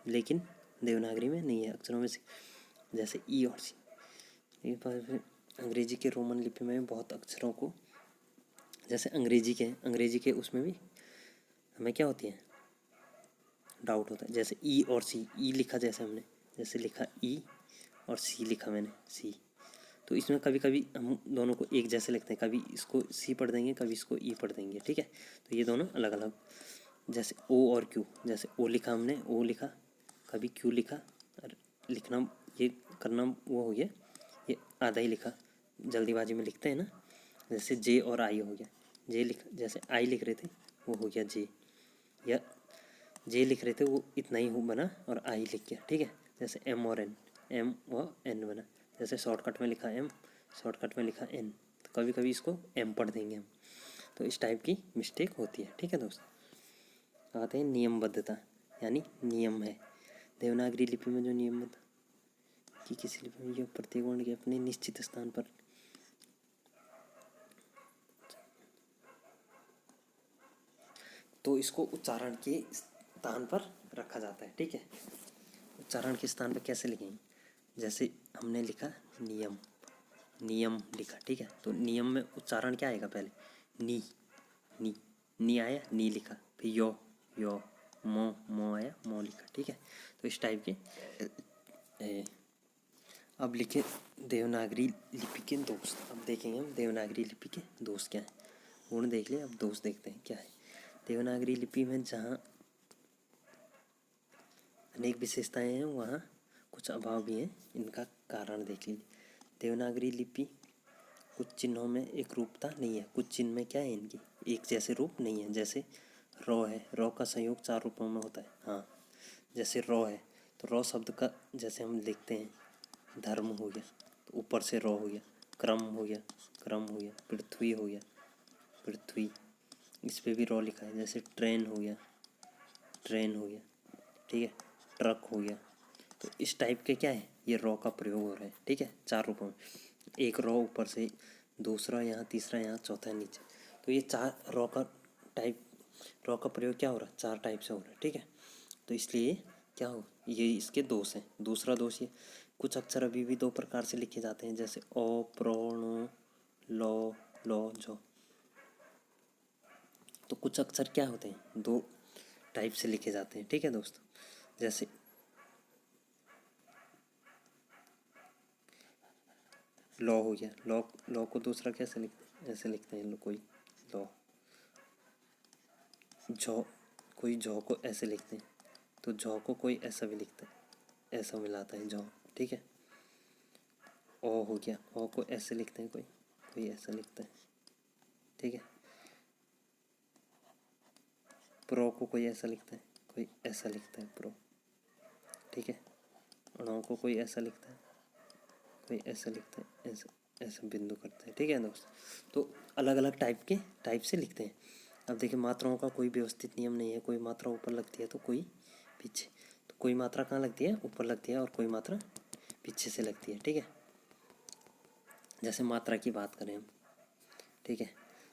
Speaker 1: लेकिन देवनागरी में नहीं है अक्षरों में से, जैसे ई और सी। अंग्रेजी के रोमन लिपि में बहुत अक्षरों को, जैसे अंग्रेजी के उसमें भी हमें क्या होती है, डाउट होता है। जैसे ई और सी, ई लिखा जैसे हमने, जैसे लिखा ई और सी लिखा मैंने सी, तो इसमें कभी कभी हम दोनों को एक जैसे लिखते हैं, कभी इसको सी पढ़ देंगे, कभी इसको ई पढ़ देंगे, ठीक है। तो ये दोनों अलग अलग। जैसे ओ और क्यू, जैसे ओ लिखा हमने, ओ लिखा, कभी क्यू लिखा, और लिखना ये करना वो हो गया, ये आधा ही लिखा, जल्दीबाजी में लिखते हैं ना। जैसे जे और आई हो गया, जे लिख, जैसे आई लिख रहे थे वो हो गया जे, या जे लिख रहे थे वो इतना ही बना और आई लिख गया, ठीक है। जैसे एम और एन, एम और एन बना। जैसे शॉर्टकट में लिखा एम, शॉर्टकट में लिखा एन, तो कभी कभी इसको एम पढ़ देंगे हम। तो इस टाइप की मिस्टेक होती है, ठीक है दोस्त। आते हैं नियमबद्धता, यानी नियम है देवनागरी लिपि में जो नियमबद्ध कि किसी लिपि में यह प्रत्येक वर्ण के अपने निश्चित स्थान पर तो इसको उच्चारण के स्थान पर रखा जाता है, ठीक है। उच्चारण के स्थान पर कैसे लिखेंगे, जैसे हमने लिखा नियम, नियम लिखा, ठीक है। तो नियम में उच्चारण क्या आएगा, पहले नी, नी, नी आया, नी लिखा, फिर यो, मो आया, मो लिखा, ठीक है। तो इस टाइप के अब लिखे देवनागरी लिपि के दोष। अब देखेंगे हम देवनागरी लिपि के दोष क्या है। गुण देख ले, अब दोष देखते हैं क्या है। देवनागरी लिपि में जहाँ अनेक विशेषताएं हैं वहाँ कुछ अभाव भी हैं, इनका कारण देख लीजिए। देवनागरी लिपि कुछ चिन्हों में एक रूपता नहीं है, कुछ चिन्ह में क्या है, इनकी एक जैसे रूप नहीं है। जैसे रॉ है, रॉ का संयोग 4 रूपों में होता है, हाँ। जैसे रॉ है तो रॉ शब्द का जैसे हम लिखते हैं, धर्म हो गया तो ऊपर से रॉ हो गया, क्रम हो गया, क्रम हो गया, पृथ्वी हो गया, पृथ्वी, इस पे भी रॉ लिखा है। जैसे ट्रेन हो गया, ट्रेन हो गया, ठीक है, ट्रक हो गया। तो इस टाइप के क्या है, ये रॉ का प्रयोग हो रहा है, ठीक है, 4 रूपों में। एक रॉ ऊपर से, दूसरा यहाँ, तीसरा यहाँ, चौथा नीचे। तो ये 4 रॉ का टाइप, रॉ का प्रयोग क्या हो रहा है, 4 टाइप से हो रहा है, ठीक है। तो इसलिए क्या हो, ये इसके दोष हैं। दूसरा दोष ये, कुछ अक्षर अभी भी 2 प्रकार से लिखे जाते हैं, जैसे ओ, प्रो, नो, लो, लो, जो। तो कुछ अक्षर क्या होते हैं, 2 टाइप से लिखे जाते हैं, ठीक है दोस्तों। जैसे लॉ हो गया, लॉ, लॉ को दूसरा कैसे लिखते हैं, ऐसे लिखते हैं कोई लॉ। जॉ, कोई जॉ को ऐसे लिखते हैं, तो जॉ को कोई ऐसा भी लिखता है, ऐसा मिलाता है जॉ, ठीक है। ओ हो गया, ओ को ऐसे लिखते हैं, कोई कोई ऐसा लिखता है, ठीक है। प्रो को कोई ऐसा लिखता है, कोई ऐसा लिखता है प्रो, ठीक है। णों को कोई ऐसा लिखता है, कोई ऐसा लिखता है, ऐसा ऐसा बिंदु करता है, ठीक है दोस्त। तो अलग अलग टाइप से लिखते हैं। अब देखिए मात्राओं का कोई व्यवस्थित नियम नहीं है, कोई मात्रा ऊपर लगती है तो कोई पीछे, तो कोई मात्रा कहाँ लगती है, ऊपर लगती है, और कोई मात्रा पीछे से लगती है, ठीक है। जैसे मात्रा की बात करें हम, ठीक है,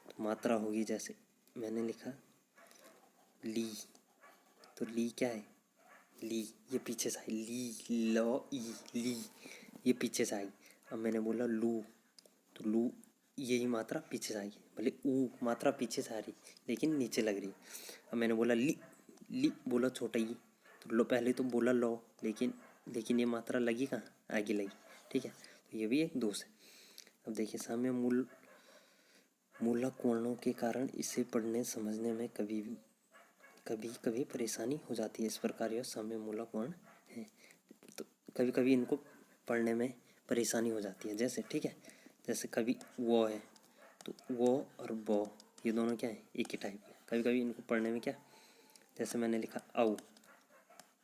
Speaker 1: तो मात्रा होगी, जैसे मैंने लिखा ली, तो ली क्या है, ली, ये पीछे से आई, ली, लो, ई, ली, ये पीछे से आई। अब मैंने बोला लू, तो लू, यही मात्रा पीछे से आएगी, भले ऊ मात्रा पीछे से आ रही लेकिन नीचे लग रही है। अब मैंने बोला ली, ली बोला छोटा ई, तो लो, पहले तो बोला लो, लेकिन ये मात्रा लगी कहाँ, आगे लगी, ठीक है। तो ये भी एक दोष है। अब देखिए साम्य मूल मूलक वर्णों के कारण इसे पढ़ने समझने में कभी कभी परेशानी हो जाती है। इस प्रकार यह समय मूलक वर्ण है। तो कभी कभी इनको पढ़ने में परेशानी हो जाती है। जैसे ठीक है, जैसे कभी वो है तो वो और बो ये दोनों क्या है, एक ही टाइप है। कभी कभी इनको पढ़ने में क्या, जैसे मैंने लिखा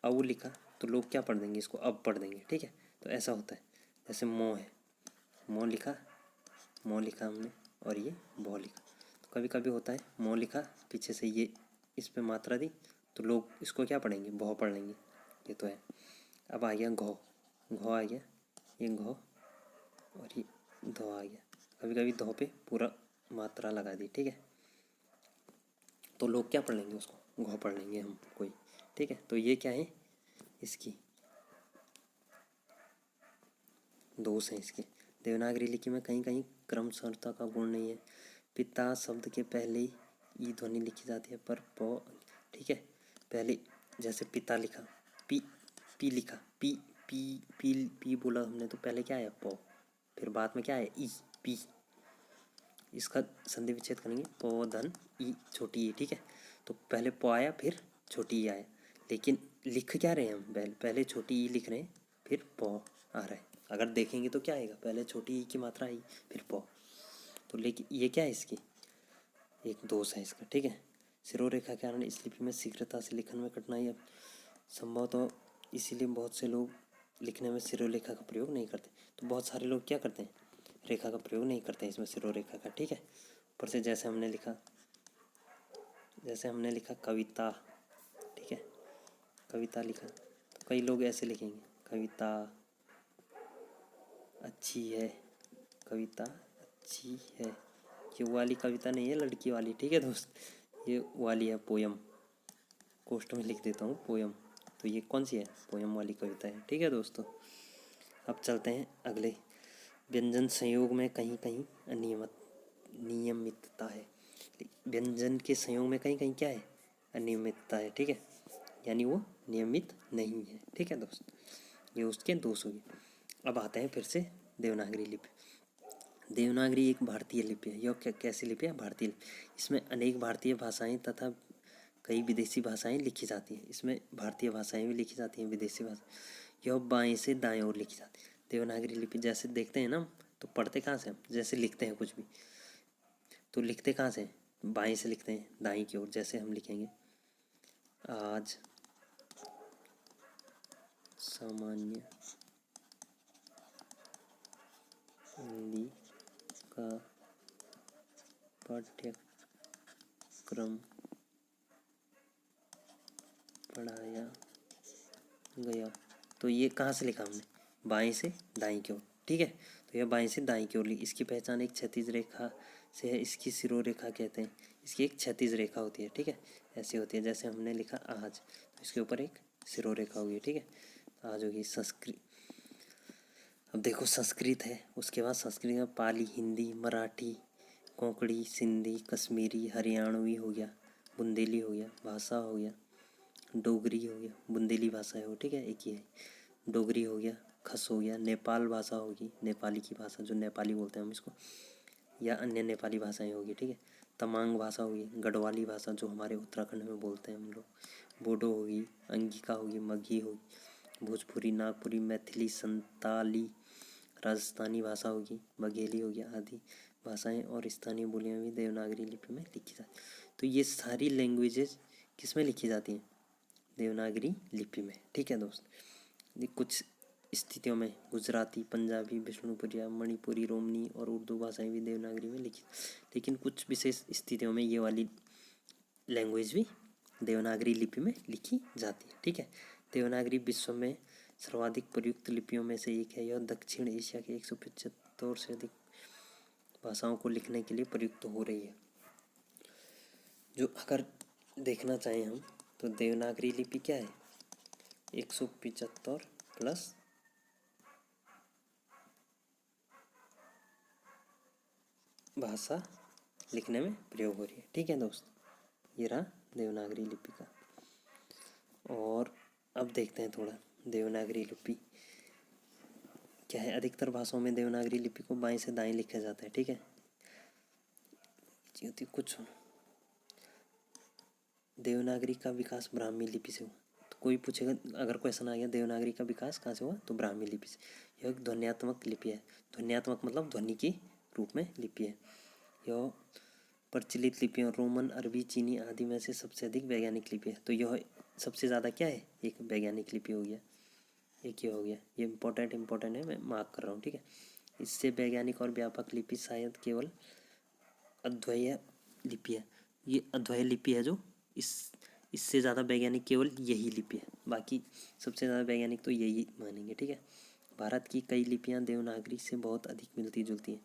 Speaker 1: औ लिखा तो लोग क्या पढ़ देंगे, इसको अब पढ़ देंगे। ठीक है, तो ऐसा होता है। जैसे मो है, मो लिखा हमने और ये बो लिखा। तो कभी कभी होता है मो लिखा, पीछे से ये इस पे मात्रा दी तो लोग इसको क्या पढ़ेंगे, भौ पढ़ लेंगे। ये तो है। अब आ गया घो आ गया, ये घो और ये धो आ गया। कभी कभी धो पे पूरा मात्रा लगा दी। ठीक है, तो लोग क्या पढ़ लेंगे, उसको घो पढ़ लेंगे हम कोई। ठीक है, तो ये क्या है, इसकी दोष है इसके। देवनागरी लिपि में कहीं कहीं क्रम स्वरता का गुण नहीं है। पिता शब्द के पहले ई ध्वनि लिखी जाती है पर प। ठीक है, पहले जैसे पिता लिखा, पी लिखा, पी बोला हमने तो पहले क्या आया, प। फिर बाद में क्या आया, ई, पी। इसका संधि विच्छेद करेंगे, प धन ई छोटी ई। ठीक है, तो पहले प आया फिर छोटी ई आया, लेकिन लिख क्या रहे हैं हम, पहले छोटी ई लिख रहे हैं फिर प आ रहा है। अगर देखेंगे तो क्या आएगा, पहले छोटी ई की मात्रा आई फिर प। तो लेकिन ये क्या है, इसकी एक दोष है इसका। ठीक है, सिरोरेखा के कारण इस लिपि में शीघ्रता से लिखन में कठिनाई है। संभव तो इसीलिए बहुत से लोग लिखने में सिरोरेखा का प्रयोग नहीं करते। तो बहुत सारे लोग क्या करते हैं, रेखा का प्रयोग नहीं करते हैं इसमें, सिरोरेखा का। ठीक है, ऊपर से जैसे हमने लिखा कविता। ठीक है, कविता लिखा तो कई लोग ऐसे लिखेंगे, कविता अच्छी है, कविता अच्छी है। ये वाली कविता नहीं है, लड़की वाली। ठीक है दोस्त, ये वाली है पोयम। कोष्ट में लिख देता हूँ पोयम। तो ये कौन सी है, पोयम वाली कविता है। ठीक है दोस्तों, अब चलते हैं अगले। व्यंजन संयोग में कहीं कहीं नियमितता है। व्यंजन के संयोग में कहीं कहीं क्या है, अनियमितता है। ठीक है, यानी वो नियमित नहीं है। ठीक है दोस्त, ये उसके दोष हो गए। अब आते हैं फिर से देवनागरी लिपि। देवनागरी एक भारतीय लिपि है। यह कैसी लिपि है, भारतीय लिपि। इसमें अनेक भारतीय भाषाएं तथा कई विदेशी भाषाएं लिखी जाती हैं। इसमें भारतीय भाषाएं भी लिखी जाती हैं, विदेशी भाषा। यह बाएं से दाएं ओर लिखी जाती है। देवनागरी लिपि जैसे देखते हैं ना, तो पढ़ते कहाँ से हम, जैसे लिखते हैं कुछ भी तो लिखते कहाँ से, बाएं से लिखते हैं दाएं की ओर। जैसे हम लिखेंगे आज सामान्य हिंदी का पाठ्यक्रम पढ़ाया गया। तो ये कहाँ से लिखा हमने, बाएं से दाएं की ओर। ठीक है, तो यह बाएं से दाएं की ओर लिखी। इसकी पहचान एक क्षैतिज रेखा से है। इसकी सिरोरेखा कहते हैं। इसकी एक क्षैतिज रेखा होती है। ठीक है, ऐसी होती है। जैसे हमने लिखा आज, तो इसके ऊपर एक सिरोरेखा होगी। ठीक है, आज होगी संस्कृत। अब देखो संस्कृत है, उसके बाद संस्कृत में पाली, हिंदी, मराठी, कोंकणी, सिंधी, कश्मीरी, हरियाणवी हो गया, बुंदेली हो गया, भाषा हो गया, डोगरी हो गया, बुंदेली भाषा है वो। ठीक है, एक ही है। डोगरी हो गया, खस हो गया, नेपाल भाषा होगी, नेपाली की भाषा जो नेपाली बोलते हैं हम इसको, या अन्य नेपाली भाषाएं होगी। ठीक है, तमांग भाषा होगी, गढ़वाली भाषा जो हमारे उत्तराखंड में बोलते हैं हम लोग, बोडो होगी, अंगिका होगी, मगही होगी, भोजपुरी, नागपुरी, मैथिली, संताली, राजस्थानी भाषा होगी, बघेली हो गया आदि भाषाएं और स्थानीय बोलियां भी देवनागरी लिपि में लिखी जाती। तो ये सारी लैंग्वेजेस किस में लिखी जाती हैं, देवनागरी लिपि में। ठीक है दोस्त, कुछ स्थितियों में गुजराती, पंजाबी, विष्णुपुरिया, मणिपुरी, रोमनी और उर्दू भाषाएं भी देवनागरी में लिखी, लेकिन कुछ विशेष स्थितियों में ये वाली लैंग्वेज भी देवनागरी लिपि में लिखी जाती है। ठीक है, देवनागरी विश्व में सर्वाधिक प्रयुक्त लिपियों में से एक है। यह दक्षिण एशिया के 175 से अधिक भाषाओं को लिखने के लिए प्रयुक्त हो रही है। जो अगर देखना चाहें हम तो देवनागरी लिपि क्या है, 175 प्लस भाषा लिखने में प्रयोग हो रही है। ठीक है दोस्त, ये रहा देवनागरी लिपि का। और अब देखते हैं थोड़ा देवनागरी लिपि क्या है। अधिकतर भाषाओं में देवनागरी लिपि को बाएं से दाएं लिखा जाता है। ठीक है, करती होती कुछ। देवनागरी का विकास ब्राह्मी लिपि से हुआ। तो कोई पूछेगा, अगर क्वेश्चन आ गया देवनागरी का विकास कहाँ से हुआ, तो ब्राह्मी लिपि से। यह एक ध्वन्यात्मक लिपि है। ध्वन्यात्मक मतलब ध्वनि की रूप में लिपि है। यह प्रचलित लिपियों रोमन, अरबी, चीनी आदि में से सबसे अधिक वैज्ञानिक लिपि है। तो यह सबसे ज़्यादा क्या है, एक वैज्ञानिक लिपि हो गया, एक ये हो गया। ये इंपॉर्टेंट है, मैं मार्क कर रहा हूँ, ठीक है। इससे वैज्ञानिक और व्यापक लिपि शायद केवल अद्वैय लिपि है। ये अद्वैय लिपि है जो इससे ज़्यादा वैज्ञानिक केवल यही लिपि है। बाकी सबसे ज़्यादा वैज्ञानिक तो यही मानेंगे, ठीक है। भारत की कई लिपियाँ देवनागरी से बहुत अधिक मिलती जुलती हैं।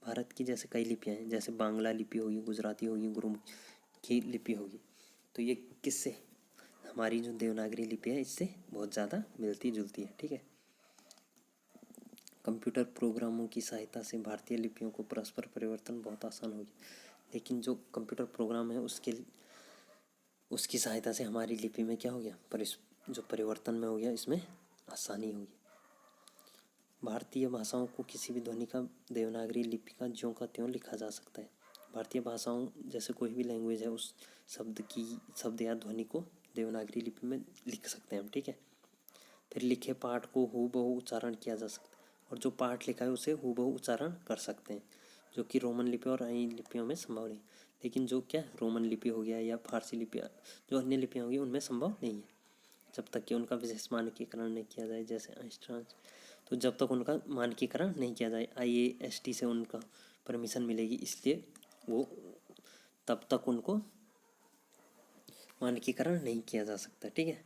Speaker 1: भारत की जैसे कई लिपियाँ हैं, जैसे बांग्ला लिपि होगी, गुजराती होगी, गुरुमुखी लिपि होगी। तो ये किससे, हमारी जो देवनागरी लिपि है इससे बहुत ज़्यादा मिलती जुलती है, ठीक है। कंप्यूटर प्रोग्रामों की सहायता से भारतीय लिपियों को परस्पर परिवर्तन बहुत आसान हो गया। लेकिन जो कंप्यूटर प्रोग्राम है उसकी सहायता से हमारी लिपि में क्या हो गया, जो परिवर्तन में हो गया, इसमें आसानी होगी। भारतीय भाषाओं को किसी भी ध्वनि का देवनागरी लिपि का ज्यों का त्यों लिखा जा सकता है। भारतीय भाषाओं जैसे कोई भी लैंग्वेज है, उस शब्द या ध्वनि को देवनागरी लिपि में लिख सकते हैं हम, ठीक है। फिर लिखे पाठ को हूबहू उच्चारण किया जा सकता है, और जो पाठ लिखा है उसे हूबहू उच्चारण कर सकते हैं, जो कि रोमन लिपि और अन्य लिपियों में संभव नहीं। लेकिन जो क्या रोमन लिपि हो गया या फारसी लिपि, जो अन्य लिपियाँ होगी उनमें संभव नहीं है, जब तक कि उनका विशेष मानकीकरण नहीं किया जाए, जैसे अष्टांश। तो जब तक उनका मानकीकरण नहीं किया जाए, IAST से उनका परमिशन मिलेगी, इसलिए वो तब तक उनको मानकीकरण नहीं किया जा सकता, ठीक है।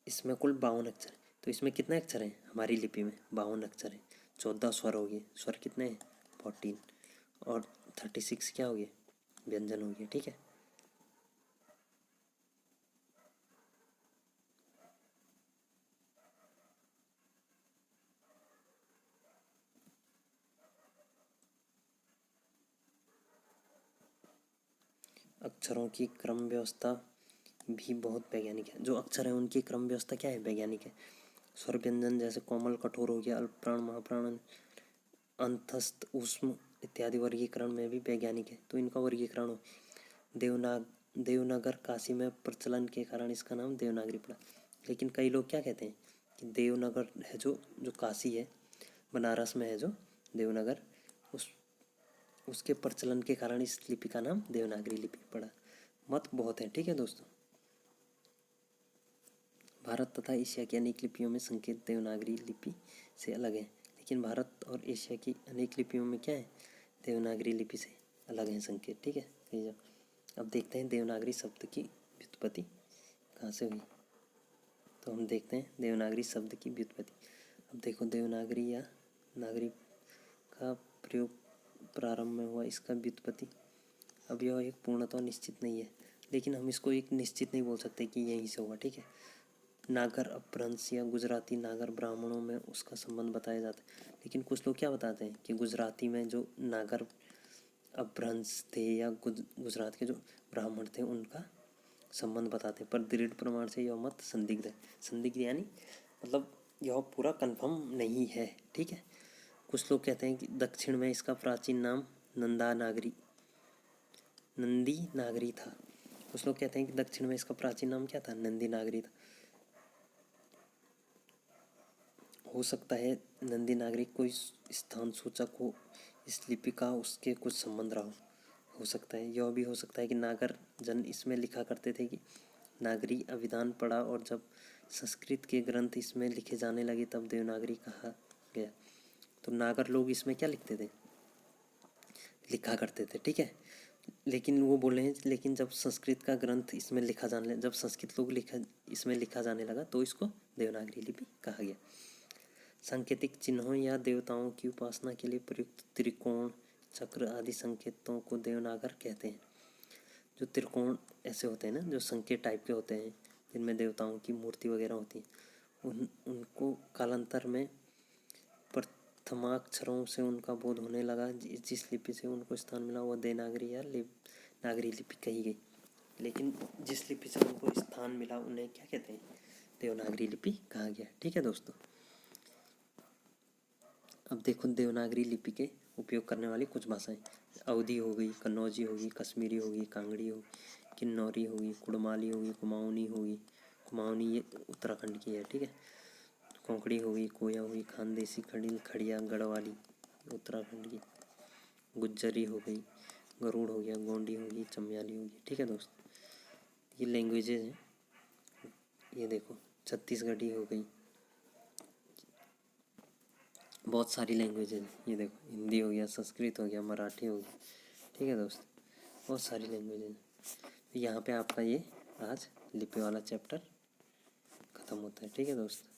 Speaker 1: इसमें कुल 52 अक्षर है। तो इसमें कितने अक्षर हैं, हमारी लिपि में 52 अक्षर हैं। 14 स्वर हो गए, स्वर कितने हैं 14, और 36 क्या हो गए, व्यंजन हो गए, ठीक है। अक्षरों की क्रम व्यवस्था भी बहुत वैज्ञानिक है। जो अक्षर है उनकी क्रम व्यवस्था क्या है, वैज्ञानिक है। स्वर व्यंजन जैसे कोमल, कठोर हो गया, अल्प प्राण, महाप्राण, अंतस्थ, ऊष्म इत्यादि वर्गीकरण में भी वैज्ञानिक है। तो इनका वर्गीकरण हो। देवनगर काशी में प्रचलन के कारण इसका नाम देवनागरी पड़ा। लेकिन कई लोग क्या कहते हैं कि देवनगर है जो काशी है, बनारस में है जो देवनगर, उसके प्रचलन के कारण इस लिपि का नाम देवनागरी लिपि पड़ा। मत बहुत है, ठीक है दोस्तों। भारत तथा एशिया की अनेक लिपियों में संकेत देवनागरी लिपि से अलग है। लेकिन भारत और एशिया की अनेक लिपियों में क्या है, देवनागरी लिपि से अलग है संकेत, ठीक है। अब देखते हैं देवनागरी शब्द की व्युत्पत्ति कहाँ से हुई। तो हम देखते हैं देवनागरी शब्द की व्युत्पत्ति। अब देखो, देवनागरी या नागरी का प्रयोग प्रारंभ में हुआ, इसका व्युत्पत्ति। अब यह एक पूर्णतः निश्चित नहीं है, लेकिन हम इसको एक निश्चित नहीं बोल सकते कि यहीं से हुआ, ठीक है। नागर अपभ्रंश या गुजराती नागर ब्राह्मणों में उसका संबंध बताया जाता है। लेकिन कुछ लोग क्या बताते हैं कि गुजराती में जो नागर अपभ्रंश थे या गुजरात के जो ब्राह्मण थे उनका संबंध बताते हैं, पर दृढ़ प्रमाण से यह मत संदिग्ध है। संदिग्ध यानी मतलब यह पूरा कंफर्म नहीं है, ठीक है। कुछ लोग कहते हैं कि दक्षिण में इसका प्राचीन नाम नंदी नागरी था। कुछ लोग कहते हैं कि दक्षिण में इसका प्राचीन नाम क्या था, नंदी नागरी था। हो सकता है नंदी नागरी कोई स्थान सूचक हो इस लिपि का, उसके कुछ संबंध रहा हो सकता है। यह भी हो सकता है कि नागर जन इसमें लिखा करते थे कि नागरी अभिधान पढ़ा, और जब संस्कृत के ग्रंथ इसमें लिखे जाने लगे तब देवनागरी कहा गया। तो नागर लोग इसमें क्या लिखते थे, लिखा करते थे, ठीक है। लेकिन वो बोल रहे हैं, लेकिन जब संस्कृत का ग्रंथ इसमें लिखा जाने, जब संस्कृत लोग इसमें लिखा जाने लगा तो इसको देवनागरी लिपि कहा गया। सांकेतिक चिन्हों या देवताओं की उपासना के लिए प्रयुक्त त्रिकोण, चक्र आदि संकेतों को देवनागर कहते हैं। जो त्रिकोण ऐसे होते हैं ना, जो संकेत टाइप के होते हैं, जिनमें देवताओं की मूर्ति वगैरह होती है, उनको कालांतर में प्रथमाक्षरों से उनका बोध होने लगा। जिस लिपि से उनको स्थान मिला वह देवनागरी या नागरी लिपि कही गई। लेकिन जिस लिपि से उनको स्थान मिला उन्हें क्या कहते हैं, देवनागरी लिपि कहा गया, ठीक है दोस्तों। अब देखो देवनागरी लिपि के उपयोग करने वाली कुछ भाषाएं। अवधी हो गई, कन्नौजी होगी, कश्मीरी होगी, कांगड़ी होगी, किन्नौरी होगी, कुड़माली होगी, कुमाऊनी होगी। कुमाऊनी ये उत्तराखंड की है, ठीक है। कोंकणी होगी, कोया होगी, खानदेशी, खड़ी, खड़िया, गढ़वाली उत्तराखंड की। गुज्जरी हो गई, गरुड़ हो गया, गोंडी होगी, चमियाली होगी, ठीक है दोस्त। ये लैंग्वेजेज हैं। ये देखो छत्तीसगढ़ी हो गई, बहुत सारी लैंग्वेजेज हैं। ये देखो हिंदी हो गया, संस्कृत हो गया, मराठी हो गया, ठीक है दोस्त, बहुत सारी लैंग्वेजेज हैं। तो यहाँ पे आपका ये आज लिपि वाला चैप्टर ख़त्म होता है, ठीक है दोस्त।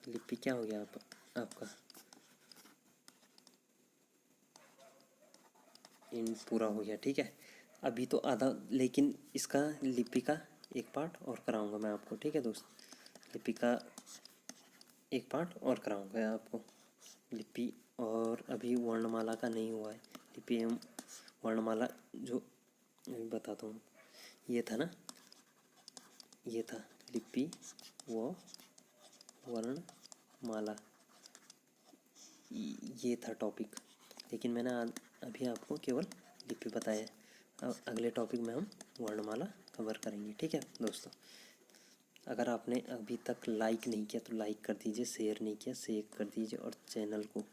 Speaker 1: लिपि क्या हो गया आपका इन पूरा हो गया, ठीक है। अभी तो आधा, लेकिन इसका लिपि का एक पार्ट और कराऊंगा मैं आपको, ठीक है दोस्त। लिपि का एक पार्ट और कराऊंगा आपको लिपि। और अभी वर्णमाला का नहीं हुआ है। लिपि एवं वर्णमाला जो अभी बताता हूँ, ये था ना, ये था लिपि व वर्णमाला, ये था टॉपिक। लेकिन मैंने अभी आपको केवल लिपि बताया है। अब अगले टॉपिक में हम वर्णमाला कवर करेंगे, ठीक है दोस्तों। अगर आपने अभी तक लाइक नहीं किया तो लाइक कर दीजिए, शेयर नहीं किया शेयर कर दीजिए, और चैनल को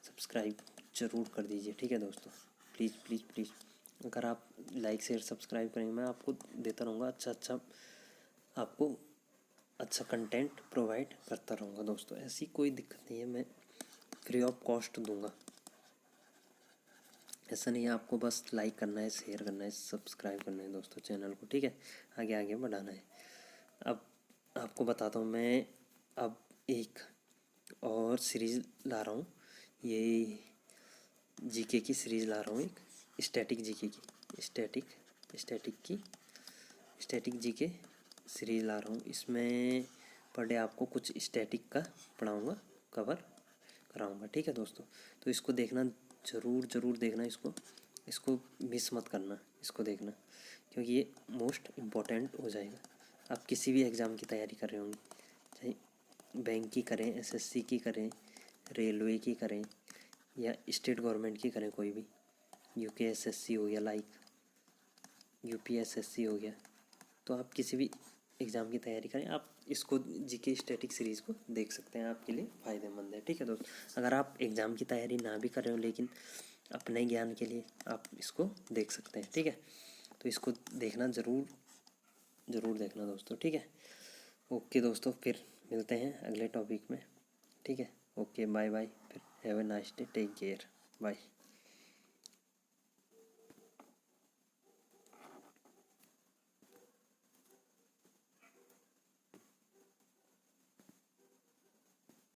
Speaker 1: सब्सक्राइब ज़रूर कर दीजिए, ठीक है दोस्तों। प्लीज़ प्लीज़ प्लीज़, अगर आप लाइक शेयर सब्सक्राइब करेंगे, मैं आपको देता रहूँगा आपको अच्छा कंटेंट प्रोवाइड करता रहूँगा दोस्तों। ऐसी कोई दिक्कत नहीं है, मैं फ्री ऑफ कॉस्ट दूंगा। ऐसा नहीं है, आपको बस लाइक करना है, शेयर करना है, सब्सक्राइब करना है दोस्तों चैनल को, ठीक है। आगे आगे बढ़ाना है। अब आपको बताता हूँ मैं, अब एक और सीरीज़ ला रहा हूँ। ये जीके की सीरीज़ ला रहा हूँ, एक स्टैटिक जीके की, स्टैटिक जीके सीरीज़ ला रहा हूँ। इसमें पर डे आपको कुछ स्टैटिक का पढ़ाऊँगा, कवर कराऊँगा, ठीक है दोस्तों। तो इसको देखना, ज़रूर देखना इसको मिस मत करना, इसको देखना, क्योंकि ये मोस्ट इम्पॉर्टेंट हो जाएगा। आप किसी भी एग्ज़ाम की तैयारी कर रहे होंगे, चाहे बैंक की करें, एसएससी की करें, रेलवे की करें, या स्टेट गवर्नमेंट की करें, कोई भी यूकेएसएससी हो गया, लाइक यूपीएसएससी हो गया, तो आप किसी भी एग्ज़ाम की तैयारी करें, आप इसको जीके स्टैटिक सीरीज़ को देख सकते हैं, आपके लिए फ़ायदेमंद है, ठीक है दोस्त। अगर आप एग्ज़ाम की तैयारी ना भी कर रहे हो, लेकिन अपने ज्ञान के लिए आप इसको देख सकते हैं, ठीक है। तो इसको देखना, ज़रूर देखना दोस्तों, ठीक है। ओके दोस्तों, फिर मिलते हैं अगले टॉपिक में, ठीक है। ओके, बाय बाय, फिर have a nice day, take care, bye.